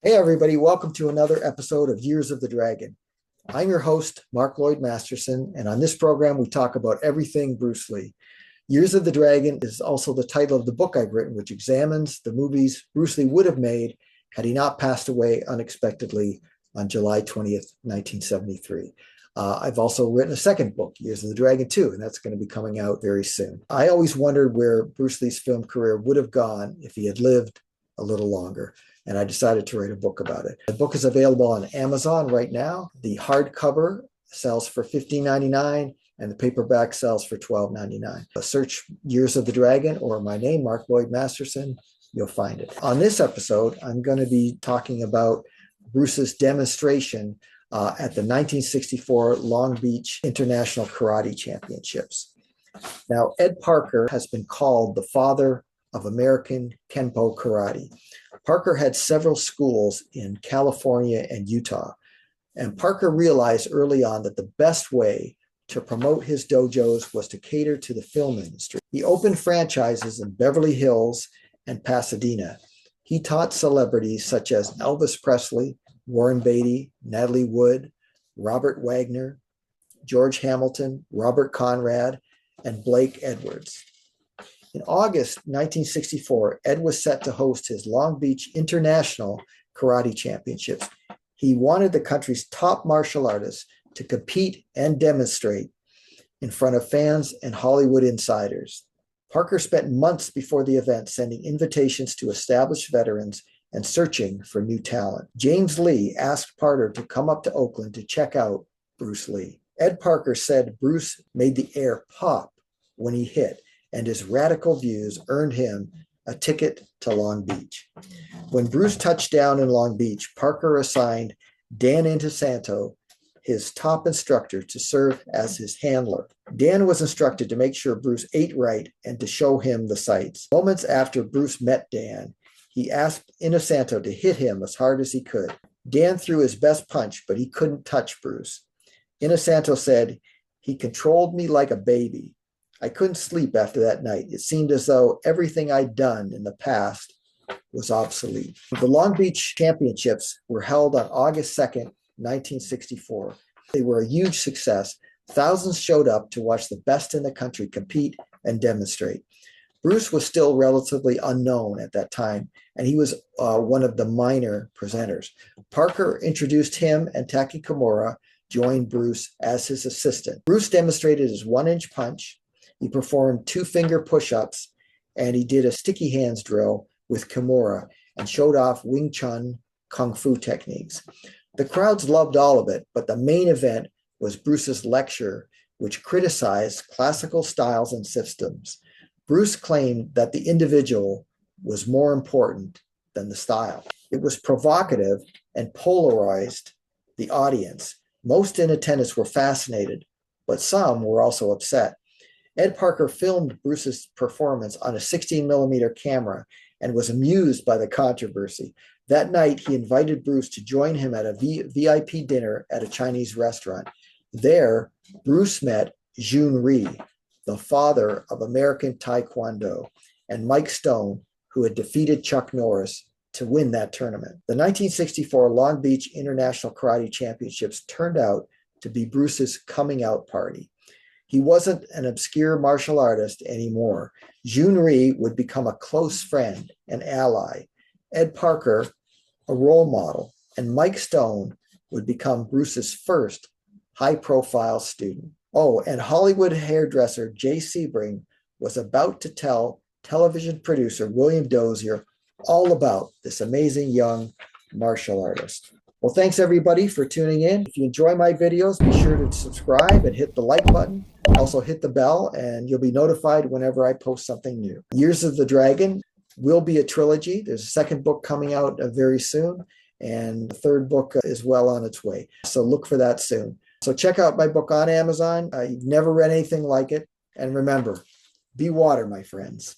Hey, everybody, welcome to another episode of Years of the Dragon. I'm your host, Mark Lloyd Masterson, and on this program, we talk about everything Bruce Lee. Years of the Dragon is also the title of the book I've written, which examines the movies Bruce Lee would have made had he not passed away unexpectedly on July 20th, 1973. I've also written a second book, Years of the Dragon 2, and that's going to be coming out very soon. I always wondered where Bruce Lee's film career would have gone if he had lived a little longer, and I decided to write a book about it. The book is available on Amazon right now. The hardcover sells for $15.99 and the paperback sells for $12.99. Search Years of the Dragon or my name, Mark Lloyd Masterson, you'll find it. On this episode, I'm going to be talking about Bruce's demonstration at the 1964 Long Beach International Karate Championships. Now, Ed Parker has been called the father of American Kenpo Karate. Parker had several schools in California and Utah, and Parker realized early on that the best way to promote his dojos was to cater to the film industry. He opened franchises in Beverly Hills and Pasadena. He taught celebrities such as Elvis Presley, Warren Beatty, Natalie Wood, Robert Wagner, George Hamilton, Robert Conrad, and Blake Edwards. In August 1964, Ed was set to host his Long Beach International Karate Championships. He wanted the country's top martial artists to compete and demonstrate in front of fans and Hollywood insiders. Parker spent months before the event sending invitations to established veterans and searching for new talent. James Lee asked Parker to come up to Oakland to check out Bruce Lee. Ed Parker said Bruce made the air pop when he hit, and his radical views earned him a ticket to Long Beach. When Bruce touched down in Long Beach, Parker assigned Dan Inosanto, his top instructor, to serve as his handler. Dan was instructed to make sure Bruce ate right and to show him the sights. Moments after Bruce met Dan, he asked Inosanto to hit him as hard as he could. Dan threw his best punch, but he couldn't touch Bruce. Inosanto said, "He controlled me like a baby. I couldn't sleep after that night. It seemed as though everything I'd done in the past was obsolete." The Long Beach Championships were held on August 2nd, 1964. They were a huge success. Thousands showed up to watch the best in the country compete and demonstrate. Bruce was still relatively unknown at that time, and he was one of the minor presenters. Parker introduced him, and Taki Kimura joined Bruce as his assistant. Bruce demonstrated his 1-inch punch. He performed 2-finger push-ups, and he did a sticky hands drill with Kimura and showed off Wing Chun Kung Fu techniques. The crowds loved all of it, but the main event was Bruce's lecture, which criticized classical styles and systems. Bruce claimed that the individual was more important than the style. It was provocative and polarized the audience. Most in attendance were fascinated, but some were also upset. Ed Parker filmed Bruce's performance on a 16mm camera and was amused by the controversy. That night, he invited Bruce to join him at a VIP dinner at a Chinese restaurant. There, Bruce met Jun Rhee, the father of American Taekwondo, and Mike Stone, who had defeated Chuck Norris to win that tournament. The 1964 Long Beach International Karate Championships turned out to be Bruce's coming out party. He wasn't an obscure martial artist anymore. Jun Rhee would become a close friend and ally. Ed Parker, a role model, and Mike Stone would become Bruce's first high-profile student. Oh, and Hollywood hairdresser Jay Sebring was about to tell television producer William Dozier all about this amazing young martial artist. Well, thanks everybody for tuning in. If you enjoy my videos, be sure to subscribe and hit the like button. Also hit the bell and you'll be notified whenever I post something new. Years of the Dragon will be a trilogy. There's a second book coming out very soon, and the third book is well on its way. So look for that soon. So check out my book on Amazon. You've never read anything like it. And remember, be water, my friends.